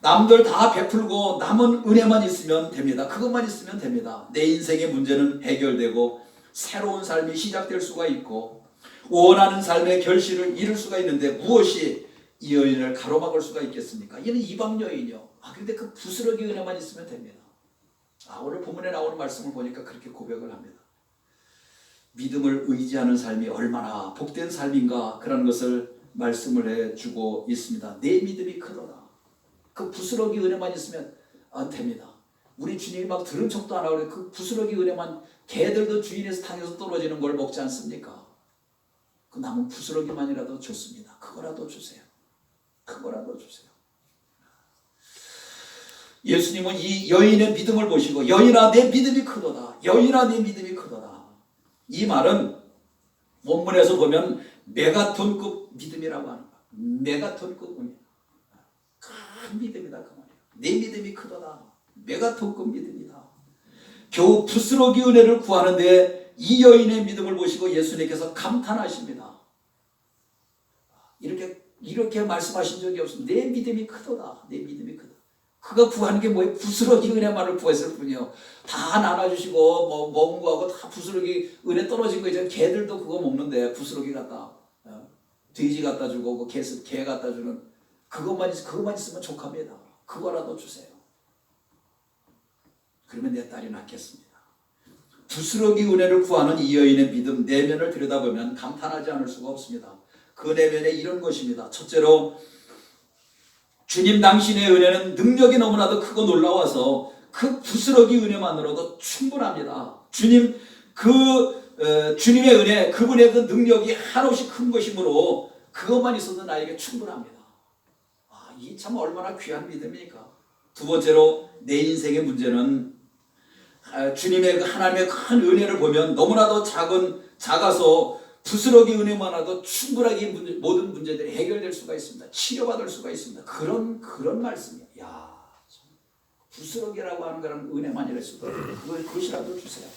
남들 다 베풀고 남은 은혜만 있으면 됩니다. 그것만 있으면 됩니다. 내 인생의 문제는 해결되고 새로운 삶이 시작될 수가 있고 원하는 삶의 결실을 이룰 수가 있는데 무엇이 이 여인을 가로막을 수가 있겠습니까? 얘는 이방 여인이요. 그런데 그 부스러기 은혜만 있으면 됩니다. 오늘 본문에 나오는 말씀을 보니까 그렇게 고백을 합니다. 믿음을 의지하는 삶이 얼마나 복된 삶인가 그런 것을 말씀을 해주고 있습니다. 내 믿음이 크도다. 그 부스러기 은혜만 있으면 안 됩니다. 우리 주님이 막 들은 척도 안 하고 그 부스러기 은혜만 개들도 주인에서 탕에서 떨어지는 걸 먹지 않습니까? 그 남은 부스러기만이라도 좋습니다. 그거라도 주세요. 그거라도 주세요. 예수님은 이 여인의 믿음을 보시고 여인아 내 믿음이 크도다. 여인아 내 믿음이 크도다. 이 말은 본문에서 보면 메가톤급 믿음이라고 하는 거야. 메가톤급 은혜. 큰 믿음이다 그 말이야. 내 믿음이 크도다. 메가톤급 믿음이다. 겨우 부스러기 은혜를 구하는데 이 여인의 믿음을 보시고 예수님께서 감탄하십니다. 이렇게 말씀하신 적이 없습니다. 내 믿음이 크도다. 내 믿음이 크다. 그가 구하는 게 뭐예요? 부스러기 은혜만을 구했을 뿐이요. 다 나눠주시고 뭐 먹은 거하고 다 부스러기 은혜 떨어진 거 있잖아요. 개들도 그거 먹는데 부스러기 갖다 돼지 갖다 주고 개 갖다 주는 그것만 있으면 족합니다. 그거라도 주세요. 그러면 내 딸이 낫겠습니다. 부스러기 은혜를 구하는 이 여인의 믿음 내면을 들여다보면 감탄하지 않을 수가 없습니다. 그 내면에 이런 것입니다. 첫째로 주님 당신의 은혜는 능력이 너무나도 크고 놀라워서 그 부스러기 은혜만으로도 충분합니다. 주님의 은혜, 그분의 그 능력이 한없이 큰 것이므로 그것만 있어도 나에게 충분합니다. 이 참 얼마나 귀한 믿음입니까? 두 번째로 내 인생의 문제는 주님의 그 하나님의 큰 은혜를 보면 너무나도 작아서 부스러기 은혜만으로도 충분하게 모든 문제들이 해결될 수가 있습니다. 치료받을 수가 있습니다. 그런 말씀이에요. 부스러기라고 하는 거는 은혜만이랄 수도 그것이라도 주세요.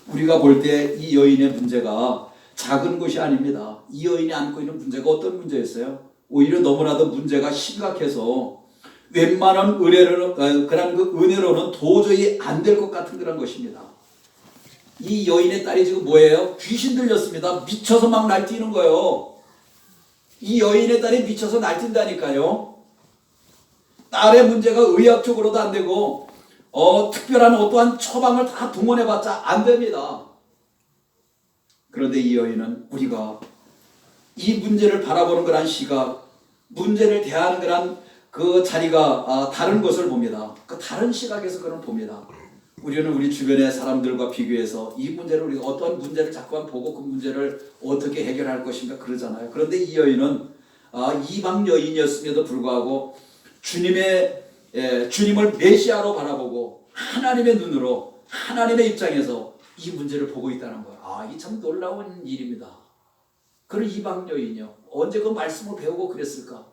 우리가 볼 때 이 여인의 문제가 작은 것이 아닙니다. 이 여인이 안고 있는 문제가 어떤 문제였어요? 오히려 너무나도 문제가 심각해서 웬만한 은혜로는 도저히 안 될 것 같은 그런 것입니다. 이 여인의 딸이 지금 뭐예요? 귀신 들렸습니다. 미쳐서 막 날뛰는 거예요. 이 여인의 딸이 미쳐서 날뛴다니까요. 딸의 문제가 의학적으로도 안 되고 특별한 어떠한 처방을 다 동원해봤자 안 됩니다. 그런데 이 여인은 우리가 이 문제를 바라보는 그런 시각, 문제를 대하는 그런 그 자리가 다른 것을 봅니다. 그 다른 시각에서 그런 봅니다. 우리는 우리 주변의 사람들과 비교해서 이 문제를 우리가 어떤 문제를 자꾸만 보고 그 문제를 어떻게 해결할 것인가 그러잖아요. 그런데 이 여인은 이방 여인이었음에도 불구하고 주님을 메시아로 바라보고 하나님의 눈으로 하나님의 입장에서 이 문제를 보고 있다는 거예요. 이 참 놀라운 일입니다. 그런 이방 여인이요. 언제 그 말씀을 배우고 그랬을까?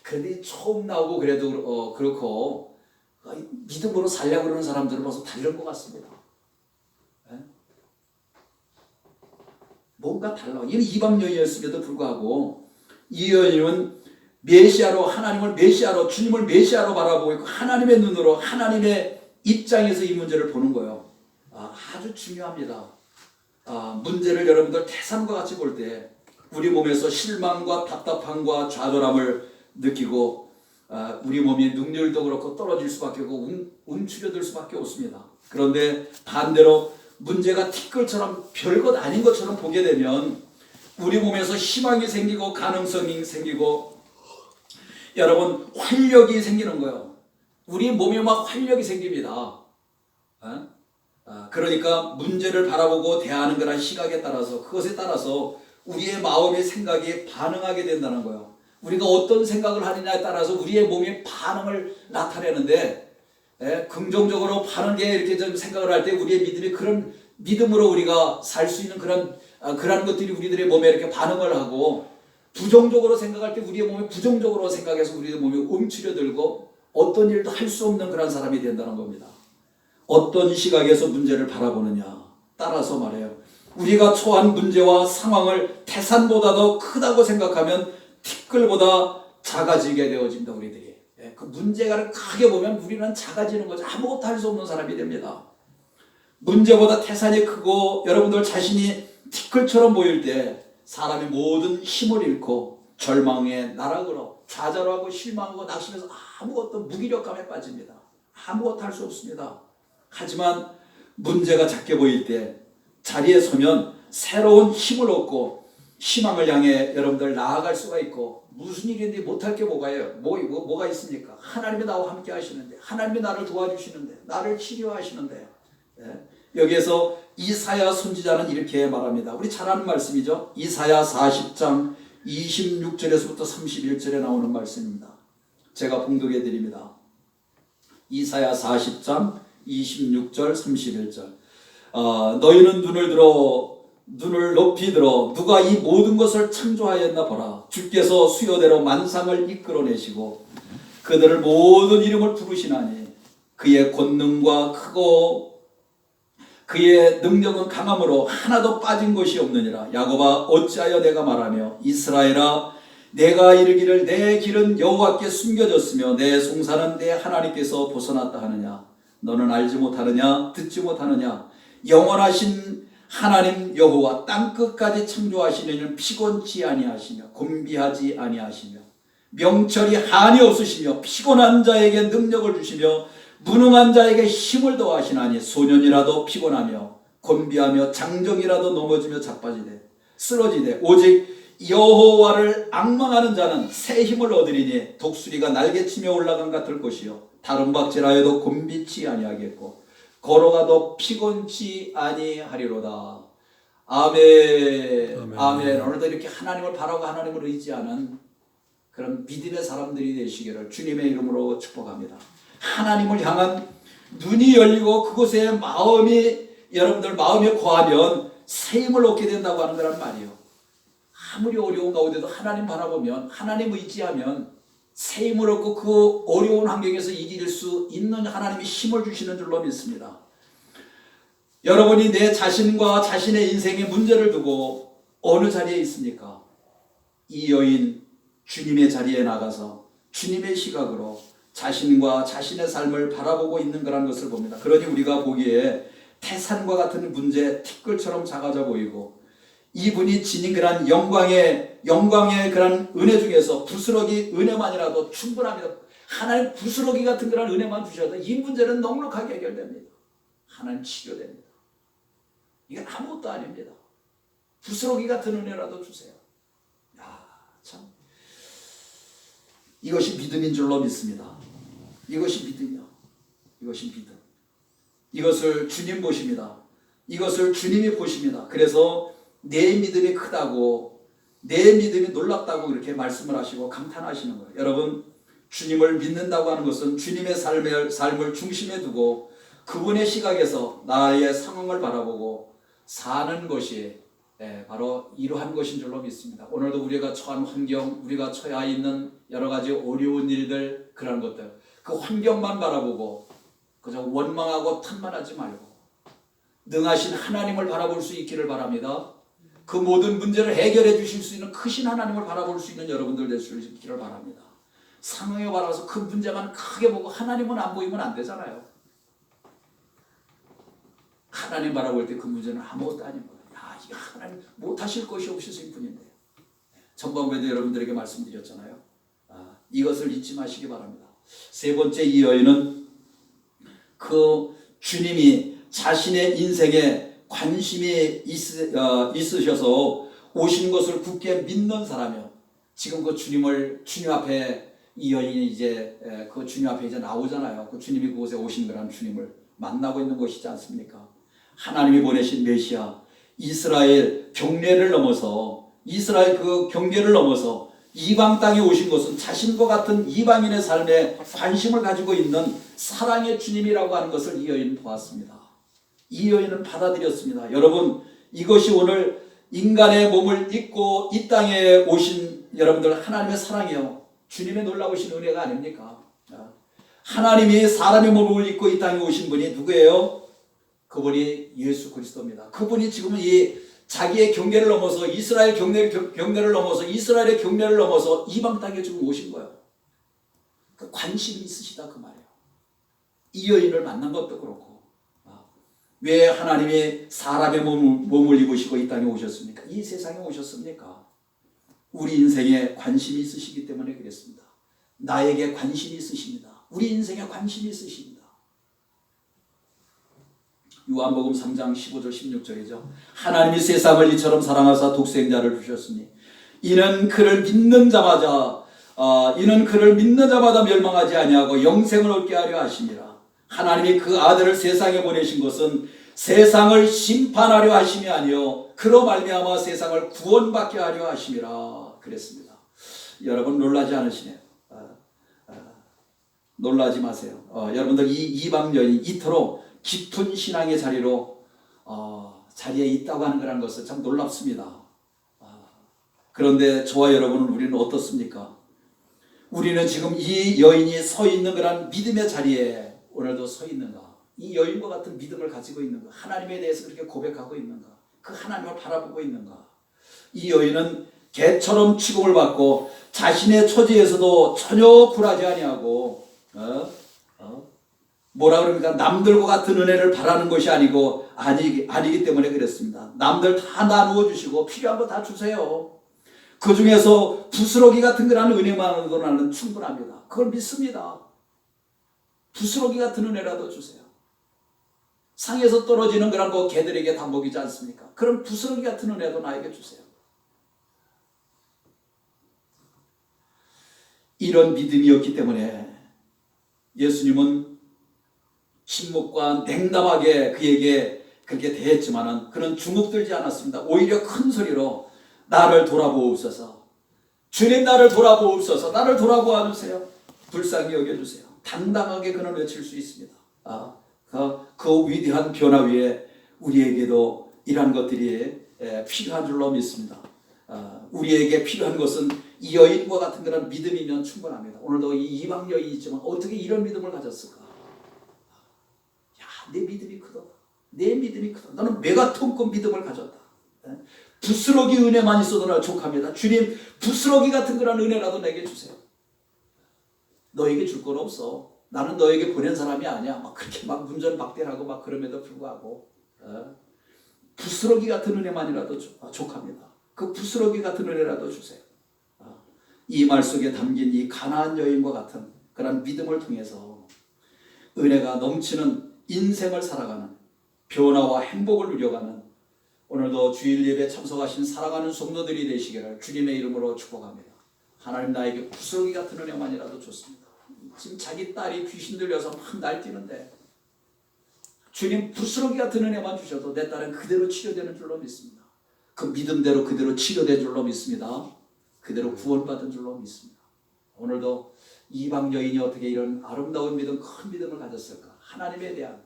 그런데 처음 나오고 그래도 그렇고 믿음으로 살려고 그러는 사람들은 벌써 다 이런 것 같습니다. 뭔가 달라. 이는 이방 여인이었음에도 불구하고 이 여인은 하나님을 메시아로, 주님을 메시아로 바라보고 있고 하나님의 눈으로 하나님의 입장에서 이 문제를 보는 거예요. 아주 중요합니다. 문제를 여러분들 태산과 같이 볼 때 우리 몸에서 실망과 답답함과 좌절함을 느끼고 우리 몸이 능률도 그렇고 떨어질 수밖에 없고 움츠려들 수밖에 없습니다. 그런데 반대로 문제가 티끌처럼 별것 아닌 것처럼 보게 되면 우리 몸에서 희망이 생기고 가능성이 생기고 여러분 활력이 생기는 거예요. 우리 몸에 막 활력이 생깁니다. 그러니까 문제를 바라보고 대하는 그런 시각에 따라서 그것에 따라서 우리의 마음의 생각이 반응하게 된다는 거예요. 우리가 어떤 생각을 하느냐에 따라서 우리의 몸의 반응을 나타내는데 긍정적으로 하는 게 이렇게 좀 생각을 할 때 우리의 믿음이 그런 믿음으로 우리가 살 수 있는 그런 것들이 우리들의 몸에 이렇게 반응을 하고 부정적으로 생각할 때 우리의 몸이 부정적으로 생각해서 우리의 몸이 움츠려들고 어떤 일도 할 수 없는 그런 사람이 된다는 겁니다. 어떤 시각에서 문제를 바라보느냐 따라서 말해요. 우리가 처한 문제와 상황을 태산보다 더 크다고 생각하면 티끌보다 작아지게 되어집니다. 우리들이. 그 문제가 크게 보면 우리는 작아지는 거죠. 아무것도 할 수 없는 사람이 됩니다. 문제보다 태산이 크고 여러분들 자신이 티끌처럼 보일 때 사람이 모든 힘을 잃고 절망에 나락으로 좌절하고 실망하고 낙심해서 아무것도 무기력감에 빠집니다. 아무것도 할 수 없습니다. 하지만 문제가 작게 보일 때 자리에 서면 새로운 힘을 얻고 희망을 향해 여러분들 나아갈 수가 있고, 무슨 일인데 못할 게 뭐가 있습니까? 하나님이 나와 함께 하시는데, 하나님이 나를 도와주시는데, 나를 치료하시는데. 여기에서 이사야 선지자는 이렇게 말합니다. 우리 잘 아는 말씀이죠. 이사야 40장 26절에서부터 31절에 나오는 말씀입니다. 제가 봉독해 드립니다. 이사야 40장 26절 31절. 너희는 눈을 높이 들어 누가 이 모든 것을 창조하였나 보라. 주께서 수요대로 만상을 이끌어내시고 그들을 모든 이름을 부르시나니 그의 권능과 크고 그의 능력은 강함으로 하나도 빠진 것이 없느니라. 야곱아 어찌하여 내가 말하며 이스라엘아 내가 이르기를 내 길은 여호와께 숨겨졌으며 내 송사는 내 하나님께서 벗어났다 하느냐. 너는 알지 못하느냐 듣지 못하느냐. 영원하신 하나님 여호와 땅끝까지 창조하시는 이는 피곤치 아니하시며 곤비하지 아니하시며 명철이 한이 없으시며 피곤한 자에게 능력을 주시며 무능한 자에게 힘을 더하시나니 소년이라도 피곤하며 곤비하며 장정이라도 넘어지며 자빠지되 쓰러지되 오직 여호와를 앙망하는 자는 새 힘을 얻으리니 독수리가 날개치며 올라간 같을 것이요 다른 박질하여도 곤비치 아니하겠고 걸어가도 피곤치 아니하리로다. 아멘. 아멘. 오늘도 이렇게 하나님을 바라고 하나님을 의지하는 그런 믿음의 사람들이 되시기를 주님의 이름으로 축복합니다. 하나님을 향한 눈이 열리고 그곳에 여러분들 마음에 거하면 새 힘을 얻게 된다고 하는 거란 말이에요. 아무리 어려운 가운데도 하나님 바라보면, 하나님 의지하면 새 힘을 얻고 그 어려운 환경에서 이길 수 있는 하나님이 힘을 주시는 줄로 믿습니다. 여러분이 내 자신과 자신의 인생의 문제를 두고 어느 자리에 있습니까? 이 여인 주님의 자리에 나가서 주님의 시각으로 자신과 자신의 삶을 바라보고 있는 거라는 것을 봅니다. 그러니 우리가 보기에 태산과 같은 문제, 티끌처럼 작아져 보이고 이분이 지닌 그런 영광의 그런 은혜 중에서 부스러기 은혜만이라도 충분합니다. 하나님 부스러기 같은 그런 은혜만 주셔도 이 문제는 넉넉하게 해결됩니다. 하나님 치료됩니다. 이건 아무것도 아닙니다. 부스러기 같은 은혜라도 주세요. 참 이것이 믿음인 줄로 믿습니다. 이것이 믿음이요. 이것이 믿음. 이것을 주님 보십니다. 이것을 주님이 보십니다. 그래서 내 믿음이 크다고, 내 믿음이 놀랍다고 이렇게 말씀을 하시고 감탄하시는 거예요. 여러분, 주님을 믿는다고 하는 것은 주님의 삶을 중심에 두고 그분의 시각에서 나의 상황을 바라보고 사는 것이 바로 이러한 것인 줄로 믿습니다. 오늘도 우리가 처한 환경, 우리가 처해 있는 여러 가지 어려운 일들, 그런 것들, 그 환경만 바라보고 그저 원망하고 탓만하지 말고 능하신 하나님을 바라볼 수 있기를 바랍니다. 그 모든 문제를 해결해 주실 수 있는 크신 하나님을 바라볼 수 있는 여러분들 될 수 있기를 바랍니다. 상황에 바라서 그 문제만 크게 보고 하나님은 안 보이면 안 되잖아요. 하나님 바라볼 때 그 문제는 아무것도 아닌 거예요. 이게 하나님 못하실 것이 없으실 뿐인데. 전반부에도 여러분들에게 말씀드렸잖아요. 이것을 잊지 마시기 바랍니다. 세 번째, 이 여인은 그 주님이 자신의 인생에 관심이 있으셔서 오신 것을 굳게 믿는 사람이요. 지금 그 주님 앞에 이 여인이 이제 그 주님 앞에 이제 나오잖아요. 그 주님이 그곳에 오신 거란 주님을 만나고 있는 것이지 않습니까? 하나님이 보내신 메시아, 이스라엘 경계를 넘어서 이방 땅에 오신 것은 자신과 같은 이방인의 삶에 관심을 가지고 있는 사랑의 주님이라고 하는 것을 이 여인은 보았습니다. 이 여인은 받아들였습니다. 여러분, 이것이 오늘 인간의 몸을 입고 이 땅에 오신 여러분들 하나님의 사랑이요, 주님의 놀라우신 은혜가 아닙니까? 하나님이 사람의 몸을 입고 이 땅에 오신 분이 누구예요? 그분이 예수 그리스도입니다. 그분이 지금은 이 자기의 경계를 넘어서 이스라엘 경계를 넘어서 이스라엘의 경계를 넘어서 이방 땅에 지금 오신 거예요. 그 관심이 있으시다 그 말이에요. 이 여인을 만난 것도 그렇고 왜 하나님이 사람의 몸을 입으시고 이 땅에 오셨습니까? 이 세상에 오셨습니까? 우리 인생에 관심이 있으시기 때문에 그랬습니다. 나에게 관심이 있으십니다. 우리 인생에 관심이 있으십니다. 요한복음 3장 15절 16절이죠. 하나님이 세상을 이처럼 사랑하사 독생자를 주셨으니 이는 그를 믿는 자마다 멸망하지 아니하고 영생을 얻게 하려 하심이라. 하나님이 그 아들을 세상에 보내신 것은 세상을 심판하려 하심이 아니요 그로 말미암아 세상을 구원받게 하려 하심이라 그랬습니다. 여러분 놀라지 않으시네요. 놀라지 마세요. 여러분들 이 이방 여인이 이토록 깊은 신앙의 자리에 있다고 하는 거라는 것은 참 놀랍습니다. 그런데 저와 여러분은 우리는 어떻습니까? 우리는 지금 이 여인이 서 있는 그런 믿음의 자리에 오늘도 서 있는가? 이 여인과 같은 믿음을 가지고 있는가? 하나님에 대해서 그렇게 고백하고 있는가? 그 하나님을 바라보고 있는가? 이 여인은 개처럼 취급을 받고 자신의 처지에서도 전혀 굴하지 아니하고 뭐라 그럽니까? 남들과 같은 은혜를 바라는 것이 아니기 때문에 그랬습니다. 남들 다 나누어 주시고 필요한 거 다 주세요. 그 중에서 부스러기 같은 그런 은혜만으로도 나는 충분합니다. 그걸 믿습니다. 부스러기 같은 은혜라도 주세요. 상에서 떨어지는 그런 거 개들에게 다 먹이지 않습니까? 그럼 부스러기 같은 은혜도 나에게 주세요. 이런 믿음이었기 때문에 예수님은 침묵과 냉담하게 그에게 그렇게 대했지만은 그는 주눅들지 않았습니다. 오히려 큰 소리로 나를 돌아보옵소서. 주님 나를 돌아보옵소서. 나를 돌아보아 주세요. 불쌍히 여겨주세요. 당당하게 그는 외칠 수 있습니다. 그 위대한 변화 위에 우리에게도 이러한 것들이 필요한 줄로 믿습니다. 우리에게 필요한 것은 이 여인과 같은 그런 믿음이면 충분합니다. 오늘도 이 이방 여인이 있지만 어떻게 이런 믿음을 가졌을까? 내 믿음이 크다. 내 믿음이 크다. 나는 메가톤급 믿음을 가졌다. 부스러기 은혜만 있어도 나 족합니다. 주님 부스러기 같은 그런 은혜라도 내게 주세요. 너에게 줄 건 없어. 나는 너에게 보낸 사람이 아니야. 그렇게 문전박대하고 그럼에도 불구하고 부스러기 같은 은혜만이라도 족합니다. 그 부스러기 같은 은혜라도 주세요. 이 말 속에 담긴 이 가나안 여인과 같은 그런 믿음을 통해서 은혜가 넘치는 인생을 살아가는 변화와 행복을 누려가는 오늘도 주일 예배 참석하신 사랑하는 성도들이 되시기를 주님의 이름으로 축복합니다. 하나님 나에게 부스러기 같은 은혜만이라도 줬습니다. 지금 자기 딸이 귀신 들려서 막 날뛰는데 주님 부스러기 같은 은혜만 주셔도 내 딸은 그대로 치료되는 줄로 믿습니다. 그 믿음대로 그대로 치료된 줄로 믿습니다. 그대로 구원받은 줄로 믿습니다. 오늘도 이방 여인이 어떻게 이런 아름다운 믿음, 큰 믿음을 가졌을까? 하나님에 대한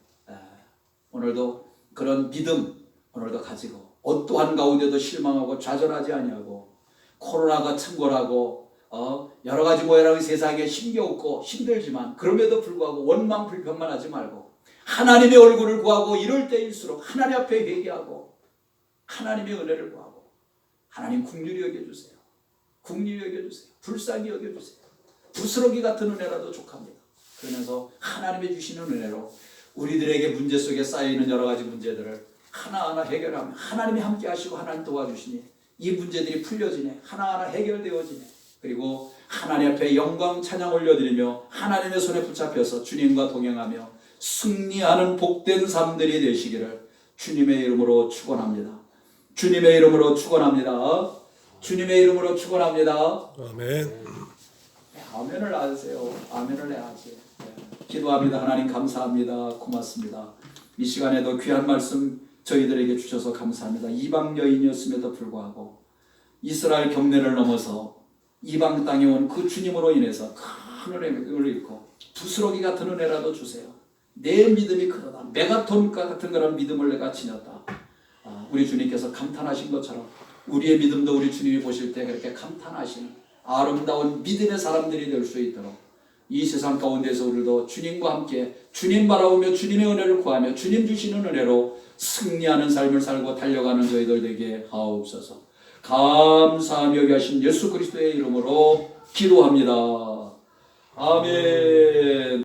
오늘도 그런 믿음 오늘도 가지고 어떠한 가운데도 실망하고 좌절하지 아니하고 코로나가 창궐하고 여러 가지 모양의 세상에 힘겨웠고 힘들지만 그럼에도 불구하고 원망 불평만 하지 말고 하나님의 얼굴을 구하고 이럴 때일수록 하나님 앞에 회개하고 하나님의 은혜를 구하고 하나님 긍휼히 여겨주세요. 긍휼히 여겨주세요. 불쌍히 여겨주세요. 부스러기 같은 은혜라도 족합니다. 그러면서 하나님의 주시는 은혜로 우리들에게 문제 속에 쌓여있는 여러 가지 문제들을 하나하나 해결하며 하나님이 함께 하시고 하나님 도와주시니 이 문제들이 풀려지네. 하나하나 해결되어지네. 그리고 하나님 앞에 영광 찬양 올려드리며 하나님의 손에 붙잡혀서 주님과 동행하며 승리하는 복된 삶들이 되시기를 주님의 이름으로 축원합니다. 주님의 이름으로 축원합니다. 주님의 이름으로 축원합니다. 아멘. 아멘을 하세요. 아멘을 해야지. 기도합니다. 하나님 감사합니다. 고맙습니다. 이 시간에도 귀한 말씀 저희들에게 주셔서 감사합니다. 이방 여인이었음에도 불구하고 이스라엘 경내를 넘어서 이방 땅에 온 그 주님으로 인해서 큰 은혜를 입고 부스러기 같은 은혜라도 주세요. 내 믿음이 크다. 메가톤 같은 그런 믿음을 내가 지녔다. 우리 주님께서 감탄하신 것처럼 우리의 믿음도 우리 주님이 보실 때 그렇게 감탄하시는 아름다운 믿음의 사람들이 될 수 있도록 이 세상 가운데서 우리도 주님과 함께 주님 바라보며 주님의 은혜를 구하며 주님 주시는 은혜로 승리하는 삶을 살고 달려가는 저희들 되게 하옵소서. 감사하며 여기 하신 예수 그리스도의 이름으로 기도합니다. 아멘.